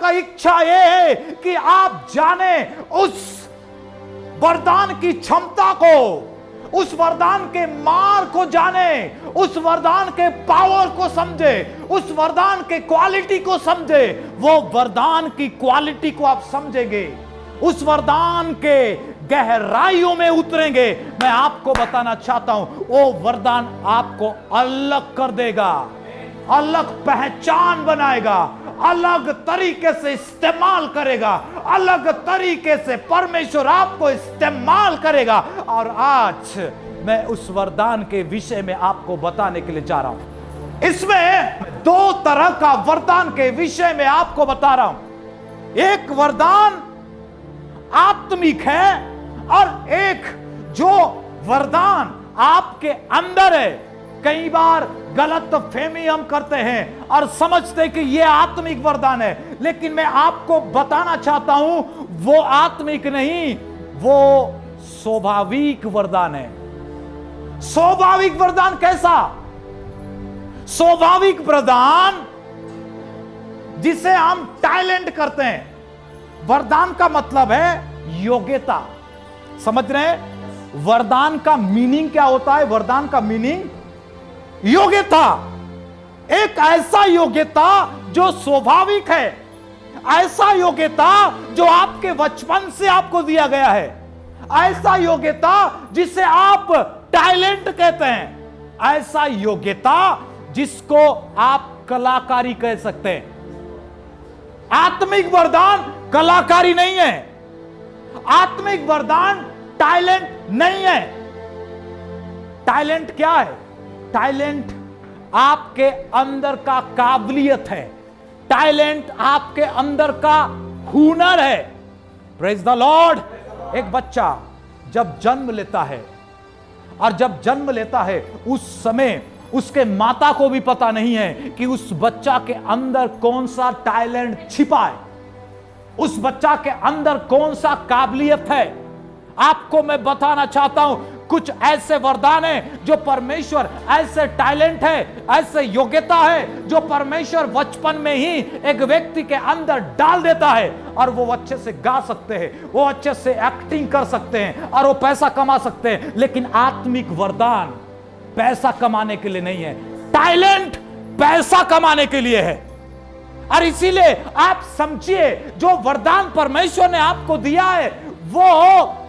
का इच्छा ये है कि आप जाने उस वरदान की क्षमता को, उस वरदान के मार को जाने, उस वरदान के पावर को समझे, उस वरदान के क्वालिटी को समझे। वो वरदान की क्वालिटी को आप समझेंगे, उस वरदान के गहराइयों में उतरेंगे। मैं आपको बताना चाहता हूं, वो वरदान आपको अलग कर देगा, अलग पहचान बनाएगा, अलग तरीके से इस्तेमाल करेगा, अलग तरीके से परमेश्वर आपको इस्तेमाल करेगा। और आज मैं उस वरदान के विषय में आपको बताने के लिए जा रहा हूं। इसमें दो तरह का वरदान के विषय में आपको बता रहा हूं। एक वरदान आत्मिक है और एक जो वरदान आपके अंदर है। कई बार गलत फहमी हम करते हैं और समझते हैं कि यह आत्मिक वरदान है, लेकिन मैं आपको बताना चाहता हूं वो आत्मिक नहीं, वो स्वाभाविक वरदान है। स्वाभाविक वरदान कैसा? स्वाभाविक वरदान जिसे हम टैलेंट करते हैं। वरदान का मतलब है योग्यता। समझ रहे हैं? वरदान का मीनिंग क्या होता है? वरदान का मीनिंग योग्यता। एक ऐसा योग्यता जो स्वाभाविक है, ऐसा योग्यता जो आपके बचपन से आपको दिया गया है, ऐसा योग्यता जिसे आप टैलेंट कहते हैं, ऐसा योग्यता जिसको आप कलाकारी कह सकते हैं। आत्मिक वरदान कलाकारी नहीं है, आत्मिक वरदान टैलेंट नहीं है। टैलेंट क्या है? टैलेंट आपके अंदर का काबिलियत है, टैलेंट आपके अंदर का हुनर है। Praise the Lord. एक बच्चा जब जन्म लेता है, और जब जन्म लेता है उस समय उसके माता को भी पता नहीं है कि उस बच्चा के अंदर कौन सा टैलेंट छिपा है, उस बच्चा के अंदर कौन सा काबिलियत है। आपको मैं बताना चाहता हूं, कुछ ऐसे वरदान हैं जो परमेश्वर, ऐसे टैलेंट है, ऐसे योग्यता है जो परमेश्वर बचपन में ही एक व्यक्ति के अंदर डाल देता है, और वो अच्छे से गा सकते हैं, वो अच्छे से एक्टिंग कर सकते हैं, और वो पैसा कमा सकते हैं। लेकिन आत्मिक वरदान पैसा कमाने के लिए नहीं है, टैलेंट पैसा कमाने के लिए है। और इसीलिए आप समझिए, जो वरदान परमेश्वर ने आपको दिया है वो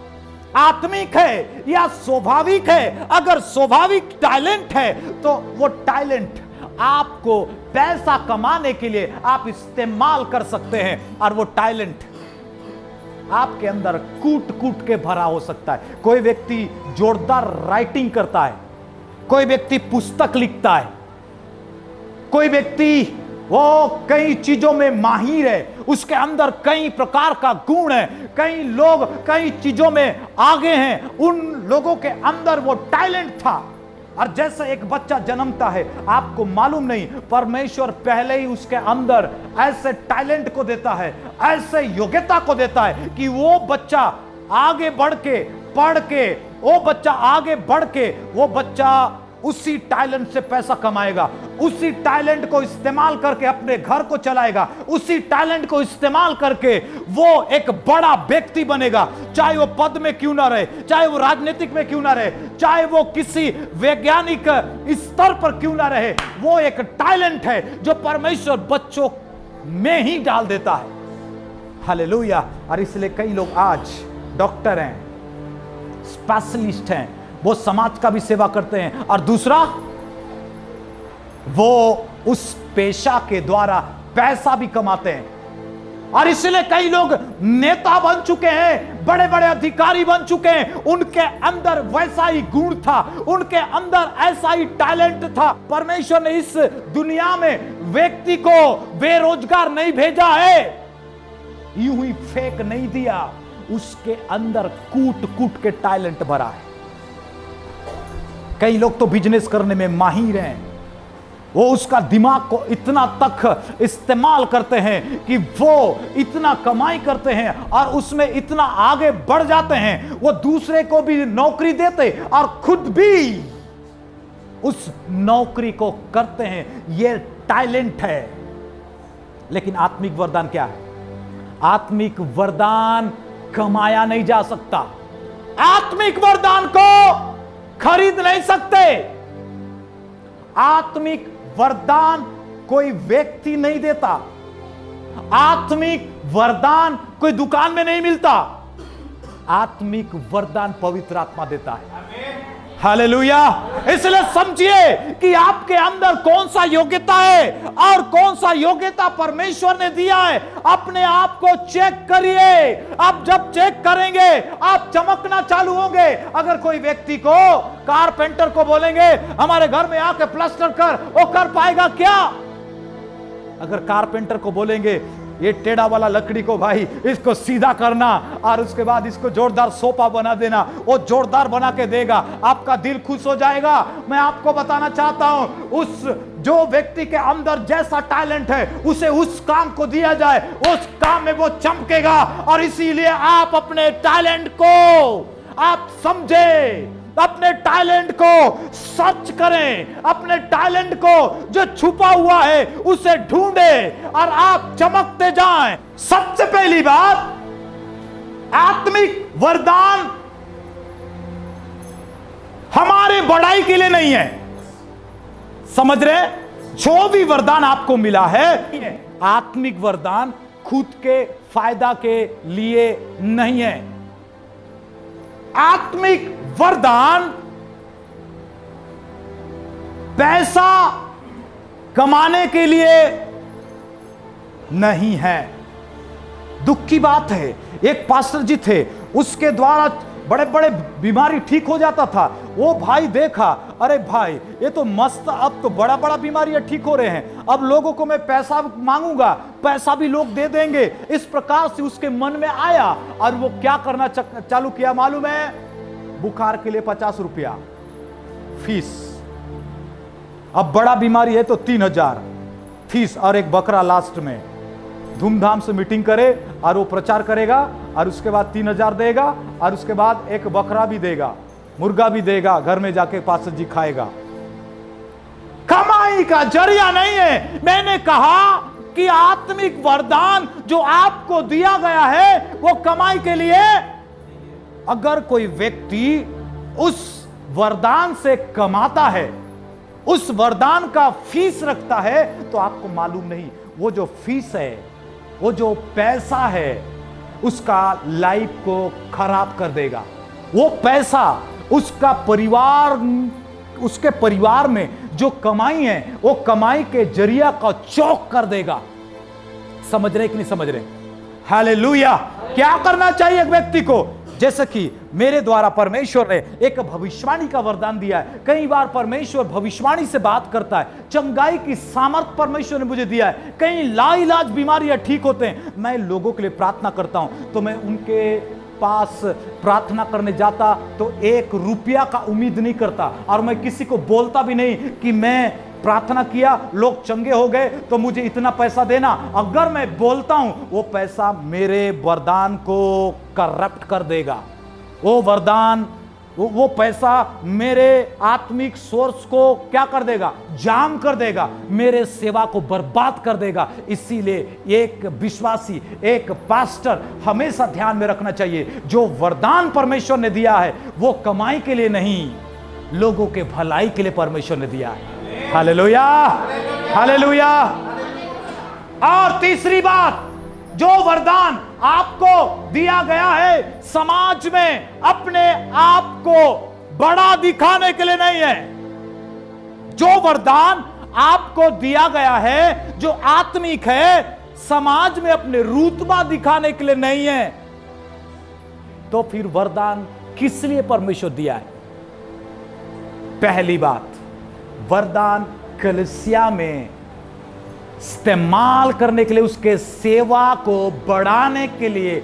आत्मिक है या स्वाभाविक है। अगर स्वाभाविक टैलेंट है तो वो टैलेंट आपको पैसा कमाने के लिए आप इस्तेमाल कर सकते हैं, और वो टैलेंट आपके अंदर कूट कूट के भरा हो सकता है। कोई व्यक्ति जोरदार राइटिंग करता है, कोई व्यक्ति पुस्तक लिखता है, कोई व्यक्ति वो कई चीजों में माहिर है, उसके अंदर कई प्रकार का गुण है, कई लोग कई चीजों में आगे हैं, उन लोगों के अंदर वो टैलेंट था। और जैसे एक बच्चा जन्मता है, आपको मालूम नहीं, परमेश्वर पहले ही उसके अंदर ऐसे टैलेंट को देता है, ऐसे योग्यता को देता है कि वो बच्चा आगे बढ़ के पढ़ के, वो बच्चा आगे बढ़ के, वो बच्चा उसी टैलेंट से पैसा कमाएगा, उसी टैलेंट को इस्तेमाल करके अपने घर को चलाएगा, उसी टैलेंट को इस्तेमाल करके वो एक बड़ा व्यक्ति बनेगा। चाहे वो पद में क्यों ना रहे, चाहे वो राजनीतिक में क्यों ना रहे, चाहे वो किसी वैज्ञानिक स्तर पर क्यों ना रहे, वो एक टैलेंट है जो परमेश्वर बच्चों में ही डाल देता है। हालेलुया। और इसलिए कई लोग आज डॉक्टर हैं, स्पेशलिस्ट हैं, वो समाज का भी सेवा करते हैं, और दूसरा वो उस पेशा के द्वारा पैसा भी कमाते हैं। और इसलिए कई लोग नेता बन चुके हैं, बड़े बड़े अधिकारी बन चुके हैं, उनके अंदर वैसा ही गुण था, उनके अंदर ऐसा ही टैलेंट था। परमेश्वर ने इस दुनिया में व्यक्ति को बेरोजगार नहीं भेजा है, यूं ही फेंक नहीं दिया, उसके अंदर कूट कूट के टैलेंट भरा है। कई लोग तो बिजनेस करने में माहिर हैं, वो उसका दिमाग को इतना तक इस्तेमाल करते हैं कि वो इतना कमाई करते हैं और उसमें इतना आगे बढ़ जाते हैं, वो दूसरे को भी नौकरी देते और खुद भी उस नौकरी को करते हैं। ये टैलेंट है। लेकिन आत्मिक वरदान क्या है? आत्मिक वरदान कमाया नहीं जा सकता। आत्मिक वरदान को खरीद नहीं सकते। आत्मिक वरदान कोई व्यक्ति नहीं देता। आत्मिक वरदान कोई दुकान में नहीं मिलता। आत्मिक वरदान पवित्र आत्मा देता है। हालेलुया। इसलिए समझिए कि आपके अंदर कौन सा योग्यता है और कौन सा योग्यता परमेश्वर ने दिया है। अपने आप को चेक करिए। आप जब चेक करेंगे आप चमकना चालू होंगे। अगर कोई व्यक्ति को, कारपेंटर को बोलेंगे हमारे घर में आके प्लास्टर कर, वो कर पाएगा क्या? अगर कारपेंटर को बोलेंगे ये टेढ़ा वाला लकड़ी को भाई इसको सीधा करना और उसके बाद इसको जोरदार सोफा बना देना, वो जोरदार बना के देगा, आपका दिल खुश हो जाएगा। मैं आपको बताना चाहता हूं, उस जो व्यक्ति के अंदर जैसा टैलेंट है उसे उस काम को दिया जाए, उस काम में वो चमकेगा। और इसीलिए आप अपने टैलेंट को आप समझे, अपने टैलेंट को सर्च करें, अपने टैलेंट को जो छुपा हुआ है उसे ढूंढे और आप चमकते जाएं। सबसे पहली बात, आत्मिक वरदान हमारे बड़ाई के लिए नहीं है। समझ रहे? जो भी वरदान आपको मिला है, आत्मिक वरदान खुद के फायदा के लिए नहीं है। आत्मिक वरदान पैसा कमाने के लिए नहीं है। दुख की बात है, एक पास्टर जी थे, उसके द्वारा बड़े बड़े बीमारी ठीक हो जाता था। वो भाई देखा, अरे भाई ये तो मस्त, अब तो बड़ा बड़ा बीमारियां ठीक हो रहे हैं, अब लोगों को मैं पैसा मांगूंगा, पैसा भी लोग दे देंगे। इस प्रकार से उसके मन में आया और वो क्या करना चालू किया मालूम है? बुखार के लिए 50 रुपया फीस, अब बड़ा बीमारी है तो 3000 फीस, और एक बकरा लास्ट में धूमधाम से मीटिंग करे और वो प्रचार करेगा और उसके बाद 3000 देगा और उसके बाद एक बकरा भी देगा, मुर्गा भी देगा, घर में जाके पास्टर जी खाएगा। कमाई का जरिया नहीं है। मैंने कहा कि आत्मिक वरदान जो आपको दिया गया है वो कमाई के लिए। अगर कोई व्यक्ति उस वरदान से कमाता है, उस वरदान का फीस रखता है, तो आपको मालूम नहीं वो जो फीस है, वो जो पैसा है, उसका लाइफ को खराब कर देगा। वो पैसा उसका परिवार, उसके परिवार में जो कमाई है वो कमाई के जरिया का चौक कर देगा। समझ रहे कि नहीं समझ रहे? हालेलुया। क्या करना चाहिए एक व्यक्ति को? जैसे कि मेरे द्वारा परमेश्वर ने एक भविष्यवाणी का वरदान दिया है। कई बार परमेश्वर भविष्यवाणी से बात करता है। चंगाई की सामर्थ परमेश्वर ने मुझे दिया है। कई लाइलाज बीमारियां ठीक होते हैं। मैं लोगों के लिए प्रार्थना करता हूं, तो मैं उनके पास प्रार्थना करने जाता तो 1 रुपया का उम्मीद नहीं करता, और मैं किसी को बोलता भी नहीं कि मैं प्रार्थना किया, लोग चंगे हो गए तो मुझे इतना पैसा देना। अगर मैं बोलता हूं, वो पैसा मेरे वरदान को करप्ट कर देगा। वो वरदान, वो पैसा मेरे आत्मिक सोर्स को क्या कर देगा? जाम कर देगा, मेरे सेवा को बर्बाद कर देगा। इसीलिए एक विश्वासी, एक पास्टर हमेशा ध्यान में रखना चाहिए, जो वरदान परमेश्वर ने दिया है वो कमाई के लिए नहीं, लोगों के भलाई के लिए परमेश्वर ने दिया है। Hallelujah, hallelujah. और तीसरी बात, जो वरदान आपको दिया गया है समाज में अपने आप को बड़ा दिखाने के लिए नहीं है। जो वरदान आपको दिया गया है, जो आत्मिक है, समाज में अपने रुतबा दिखाने के लिए नहीं है, तो फिर वरदान किस लिए परमेश्वर दिया है? पहली बात, वरदान कलीसिया में इस्तेमाल करने के लिए, उसके सेवा को बढ़ाने के लिए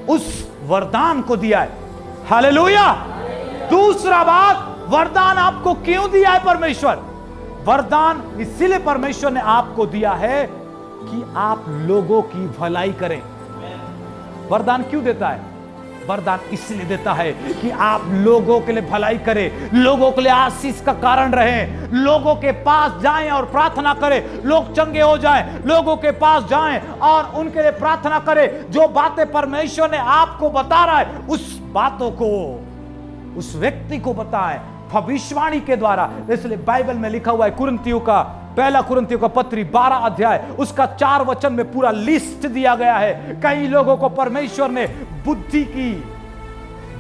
उस वरदान को दिया है। हालेलुया। दूसरा बात, वरदान आपको क्यों दिया है परमेश्वर? वरदान इसीलिए परमेश्वर ने आपको दिया है कि आप लोगों की भलाई करें। वरदान क्यों देता है? वरदान इसलिए देता है कि आप लोगों के लिए भलाई करें, लोगों के लिए आशीष का कारण रहें, लोगों के पास जाएं और प्रार्थना करें, लोग चंगे हो जाएं, लोगों के पास जाएं और उनके लिए प्रार्थना करें। जो बातें परमेश्वर ने आपको बता रहा है उस बातों को उस व्यक्ति को बताएं भविष्यवाणी के द्वारा। इसलिए बाइबल में लिखा हुआ है, पहला कुरिन्थियों का पत्री 12 अध्याय उसका 4 वचन में पूरा लिस्ट दिया गया है। कई लोगों को परमेश्वर ने बुद्धि की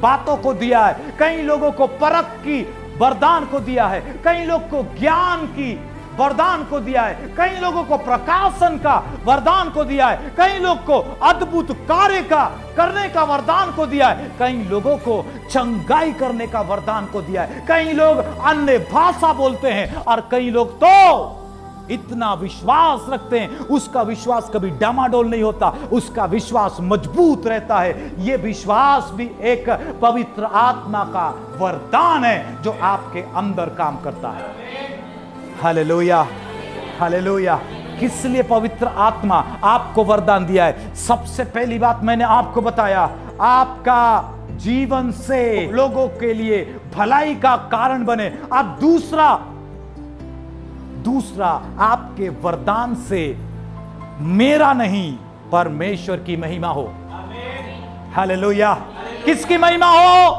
बातों को दिया है, कई लोगों को परख की वरदान को दिया है, कई लोग को ज्ञान की वरदान को दिया है, कई लोगों को प्रकाशन का वरदान को दिया है, कई लोग को अद्भुत कार्य का करने का वरदान को दिया है, कई लोगों को चंगाई करने का वरदान को दिया है, कई लोग अन्य भाषा बोलते हैं और कई लोग तो इतना विश्वास रखते हैं उसका विश्वास कभी डामाडोल नहीं होता, उसका विश्वास मजबूत रहता है। यह विश्वास भी एक पवित्र आत्मा का वरदान है जो आपके अंदर काम करता है। Hallelujah, hallelujah. किस लिए पवित्र आत्मा आपको वरदान दिया है? सबसे पहली बात मैंने आपको बताया, आपका जीवन से लोगों के लिए भलाई का कारण बने। अब दूसरा आपके वरदान से मेरा नहीं परमेश्वर की महिमा हो। हालेलुया। किसकी महिमा हो?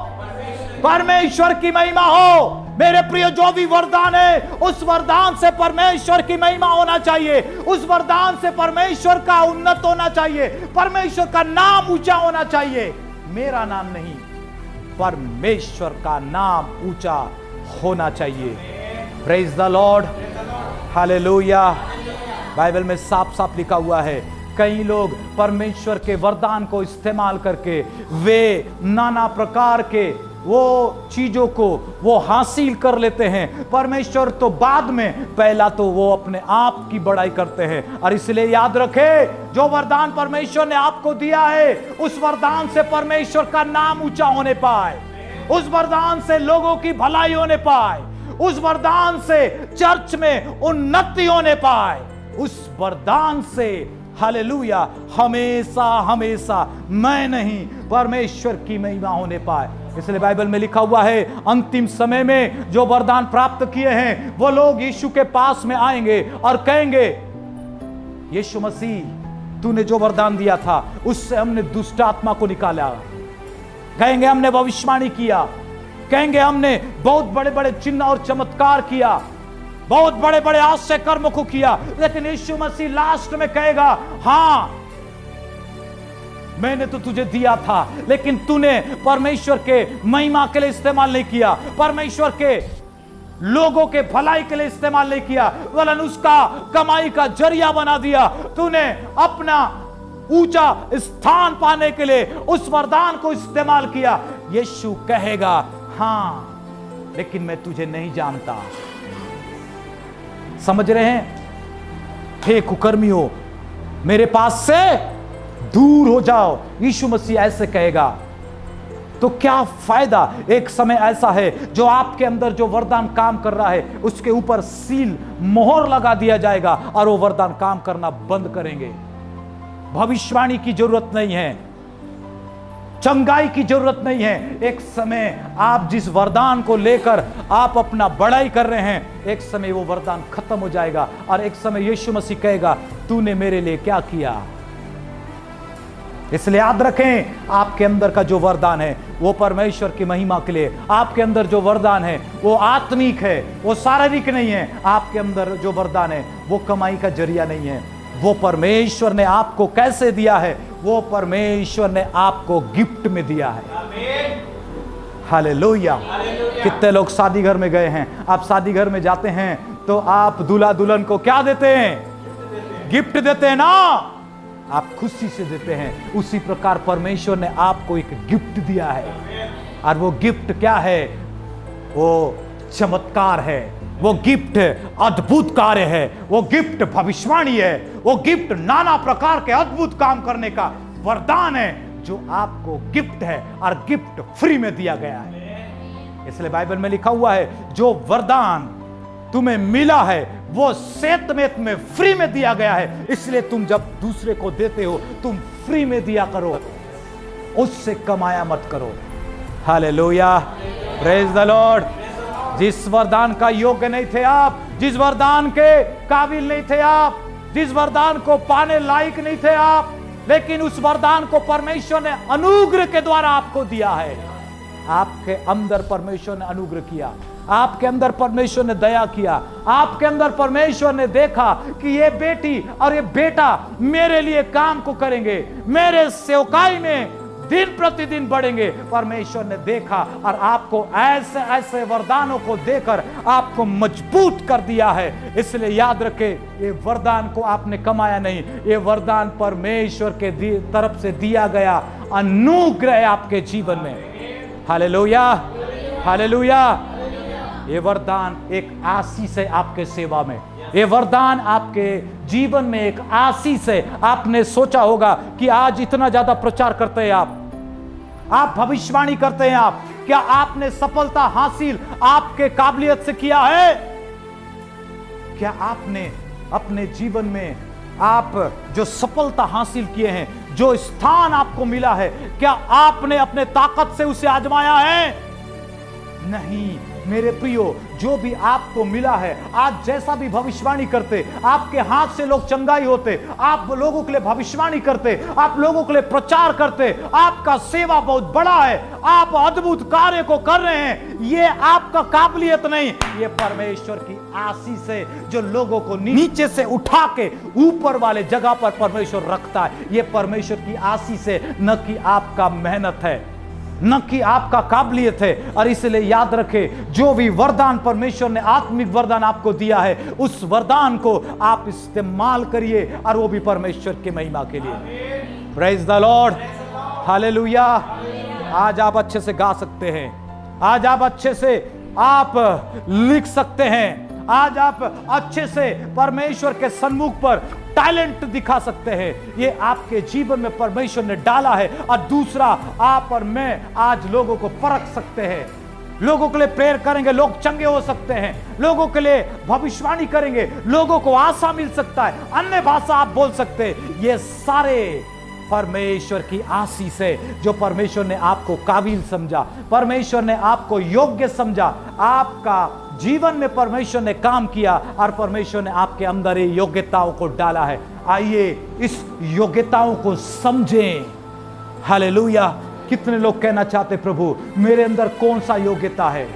परमेश्वर की महिमा हो। मेरे प्रिय, जो भी वरदान है उस वरदान से परमेश्वर की महिमा होना चाहिए, उस वरदान से परमेश्वर का उन्नत होना चाहिए, परमेश्वर का नाम ऊंचा होना चाहिए। मेरा नाम नहीं, परमेश्वर का नाम ऊंचा होना चाहिए। Praise the Lord, hallelujah. Bible में साफ साफ लिखा हुआ है, कई लोग परमेश्वर के वरदान को इस्तेमाल करके वे नाना प्रकार के वो चीजों को वो हासिल कर लेते हैं। परमेश्वर तो बाद में, पहला तो वो अपने आप की बड़ाई करते हैं। और इसलिए याद रखें, जो वरदान परमेश्वर ने आपको दिया है उस वरदान से परमेश्वर का नाम ऊंचा होने पाए, उस वरदान से लोगों की भलाई होने पाए, उस वरदान से चर्च में उन्नति होने पाए, उस वरदान से हालेलुया हमेशा हमेशा मैं नहीं परमेश्वर की महिमा होने पाए। इसलिए बाइबल में लिखा हुआ है, अंतिम समय में जो वरदान प्राप्त किए हैं वो लोग यीशु के पास में आएंगे और कहेंगे, यीशु मसीह तूने जो वरदान दिया था उससे हमने दुष्ट आत्मा को निकाला। कहेंगे हमने भविष्यवाणी किया, कहेंगे हमने बहुत बड़े बड़े चिन्ह और चमत्कार किया, बहुत बड़े बड़े आश्चर्य कर्म को किया। लेकिन यीशु मसीह लास्ट में कहेगा, हां मैंने तो तुझे दिया था लेकिन तूने परमेश्वर के महिमा के लिए इस्तेमाल नहीं किया, परमेश्वर के लोगों के भलाई के लिए इस्तेमाल नहीं किया, वरन उसका कमाई का जरिया बना दिया। तूने अपना ऊंचा स्थान पाने के लिए उस वरदान को इस्तेमाल किया। यीशु कहेगा, हां लेकिन मैं तुझे नहीं जानता। समझ रहे हैं? हे कुकर्मियों, मेरे पास से दूर हो जाओ। यीशु मसीह ऐसे कहेगा तो क्या फायदा? एक समय ऐसा है जो आपके अंदर जो वरदान काम कर रहा है उसके ऊपर सील मोहर लगा दिया जाएगा और वो वरदान काम करना बंद करेंगे। भविष्यवाणी की जरूरत नहीं है, चंगाई की जरूरत नहीं है। एक समय आप जिस वरदान को लेकर आप अपना बड़ाई कर रहे हैं, एक समय वो वरदान खत्म हो जाएगा और एक समय यीशु मसीह कहेगा, तूने मेरे लिए क्या किया? इसलिए याद रखें, आपके अंदर का जो वरदान है वो परमेश्वर की महिमा के लिए। आपके अंदर जो वरदान है वो आत्मिक है, वो शारीरिक नहीं है। आपके अंदर जो वरदान है वो कमाई का जरिया नहीं है। वो परमेश्वर ने आपको कैसे दिया है? वो परमेश्वर ने आपको गिफ्ट में दिया है। हालेलुया। कितने लोग शादी घर में गए हैं? आप शादी घर में जाते हैं तो आप दूल्हा दुल्हन को क्या देते हैं? गिफ्ट देते हैं ना, आप खुशी से देते हैं। उसी प्रकार परमेश्वर ने आपको एक गिफ्ट दिया है और वो गिफ्ट क्या है? वो चमत्कार है, वो गिफ्ट अद्भुत कार्य है, वो गिफ्ट भविष्यवाणी है, वो गिफ्ट नाना प्रकार के अद्भुत काम करने का वरदान है जो आपको गिफ्ट है और गिफ्ट फ्री में दिया गया है। इसलिए बाइबल में लिखा हुआ है, जो वरदान तुम्हें मिला है वो सेतमेत में फ्री में दिया गया है। इसलिए तुम जब दूसरे को देते हो तुम फ्री में दिया करो। उससे कमाया मत करो। Hallelujah, praise the Lord. जिस वरदान का योग्य नहीं थे आप, जिस वरदान के काबिल नहीं थे आप, जिस वरदान को पाने लायक नहीं थे आप, लेकिन उस वरदान को परमेश्वर ने अनुग्रह के द्वारा आपको दिया है। आपके अंदर परमेश्वर ने अनुग्रह किया, आपके अंदर परमेश्वर ने दया किया, आपके अंदर परमेश्वर ने देखा कि ये बेटी और ये बेटा मेरे लिए काम को करेंगे, मेरे सेवकाई में दिन प्रतिदिन बढ़ेंगे। परमेश्वर ने देखा और आपको ऐसे ऐसे वरदानों को देकर आपको मजबूत कर दिया है। इसलिए याद रखें, ये वरदान को आपने कमाया नहीं, ये वरदान परमेश्वर के तरफ से दिया गया अनुग्रह है आपके जीवन में। Hallelujah, hallelujah. ये वरदान एक आशीष है आपके सेवा में, ये वरदान आपके जीवन में एक आशीष है। आपने सोचा होगा कि आज इतना ज्यादा प्रचार करते हैं आप भविष्यवाणी करते हैं आप, क्या आपने सफलता हासिल आपके काबिलियत से किया है? क्या आपने अपने जीवन में आप जो सफलता हासिल किए हैं, जो स्थान आपको मिला है, क्या आपने अपने ताकत से उसे आजमाया है? नहीं मेरे प्रियो, जो भी आपको मिला है, आज जैसा भी भविष्यवाणी करते, आपके हाथ से लोग चंगाई होते, आप लोगों के लिए भविष्यवाणी करते, आप लोगों के लिए प्रचार करते, आपका सेवा बहुत बड़ा है, आप अद्भुत कार्य को कर रहे हैं। ये आपका काबिलियत नहीं, ये परमेश्वर की आशीष है जो लोगों को नीचे से उठा के ऊपर वाले जगह पर परमेश्वर रखता है। ये परमेश्वर की आशीष है, न कि आपका मेहनत है, न कि आपका काबिलियत है। और इसलिए याद रखें, जो भी वरदान परमेश्वर ने आत्मिक वरदान आपको दिया है, उस वरदान को आप इस्तेमाल करिए, और वो भी परमेश्वर के महिमा के लिए। Praise the Lord, hallelujah. आज आप अच्छे से गा सकते हैं, आज आप अच्छे से आप लिख सकते हैं, आज आप अच्छे से परमेश्वर के सन्मुख पर टैलेंट दिखा सकते हैं। ये आपके जीवन में परमेश्वर ने डाला है। और दूसरा, आप और मैं आज लोगों को परख सकते हैं, लोगों के लिए प्रेयर करेंगे, लोग चंगे हो सकते हैं, लोगों के लिए भविष्यवाणी करेंगे, लोगों को आशा मिल सकता है, अन्य भाषा आप बोल सकते हैं। ये सारे परमेश्वर की आशीष है, जो परमेश्वर ने आपको काबिल समझा, परमेश्वर ने आपको योग्य समझा, आपका जीवन में परमेश्वर ने काम किया और परमेश्वर ने आपके अंदर ये योग्यताओं को डाला है। आइए इस योग्यताओं को समझें। हालेलुया। कितने लोग कहना चाहते, प्रभु मेरे अंदर कौन सा योग्यता है,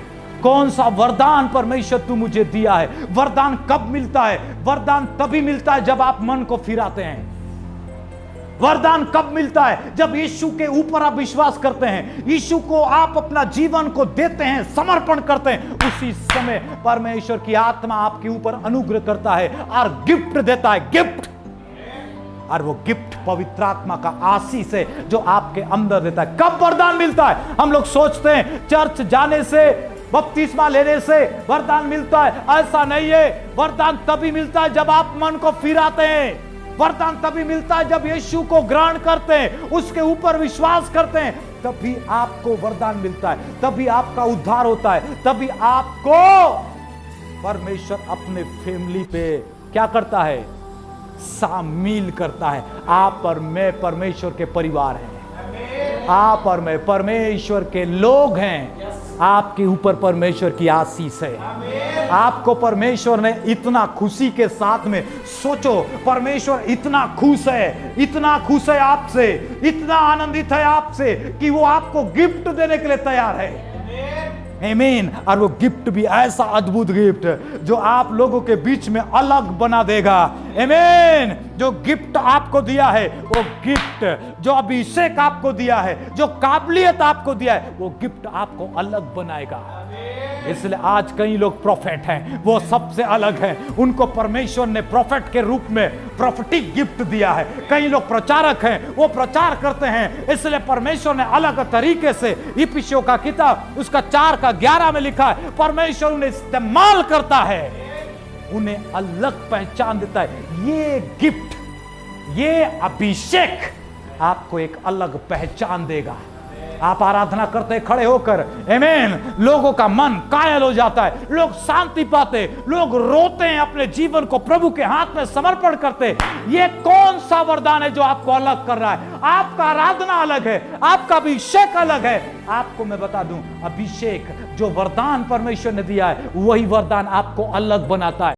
कौन सा वरदान परमेश्वर तू मुझे दिया है? वरदान कब मिलता है? वरदान तभी मिलता है जब आप मन को फिराते हैं। वरदान कब मिलता है? जब यीशु के ऊपर आप विश्वास करते हैं, यीशु को आप अपना जीवन को देते हैं, समर्पण करते हैं, उसी समय परमेश्वर की आत्मा आपके ऊपर अनुग्रह करता है और गिफ्ट देता है, गिफ्ट। और वो गिफ्ट पवित्र आत्मा का आशीष है जो आपके अंदर देता है। कब वरदान मिलता है? हम लोग सोचते हैं चर्च जाने से, बपतिस्मा लेने से वरदान मिलता है। ऐसा नहीं है। वरदान तभी मिलता है जब आप मन को फिराते हैं। वरदान तभी मिलता है जब यीशु को ग्रहण करते हैं, उसके ऊपर विश्वास करते हैं, तभी आपको वरदान मिलता है, तभी आपका उद्धार होता है, तभी आपको परमेश्वर अपने फैमिली पे क्या करता है? शामिल करता है। आप और मैं परमेश्वर के परिवार हैं, आप और मैं परमेश्वर के लोग हैं। आपके ऊपर परमेश्वर की आशीष है। आपको परमेश्वर ने इतना खुशी के साथ में, सोचो, परमेश्वर इतना खुश है आपसे, इतना आनंदित है आपसे कि वो आपको गिफ्ट देने के लिए तैयार है। आमीन। और वो गिफ्ट भी ऐसा अद्भुत गिफ्ट जो आप लोगों के बीच में अलग बना देगा। आमीन। जो गिफ्ट आपको दिया है, वो गिफ्ट, जो अभिषेक आपको दिया है, जो काबिलियत आपको दिया है, वो गिफ्ट आपको अलग बनाएगा। इसलिए आज कई लोग प्रोफेट हैं, वो सबसे अलग हैं। उनको परमेश्वर ने प्रोफेट के रूप में प्रोफेटिक गिफ्ट दिया है। कई लोग प्रचारक हैं, वो प्रचार करते हैं, इसलिए परमेश्वर ने अलग तरीके से, इफिसियों का किताब उसका 4:11 में लिखा है, परमेश्वर उन्हें इस्तेमाल करता है, उन्हें अलग पहचान देता है। ये गिफ्ट, ये अभिषेक आपको एक अलग पहचान देगा, आप आराधना करते खड़े होकर, आमीन, लोगों का मन कायल हो जाता है, लोग शांति पाते, लोग रोते हैं, अपने जीवन को प्रभु के हाथ में समर्पण करते। ये कौन सा वरदान है जो आपको अलग कर रहा है? आपका आराधना अलग है, आपका अभिषेक अलग है। आपको मैं बता दूं, अभिषेक जो वरदान परमेश्वर ने दिया है, वही वरदान आपको अलग बनाता है।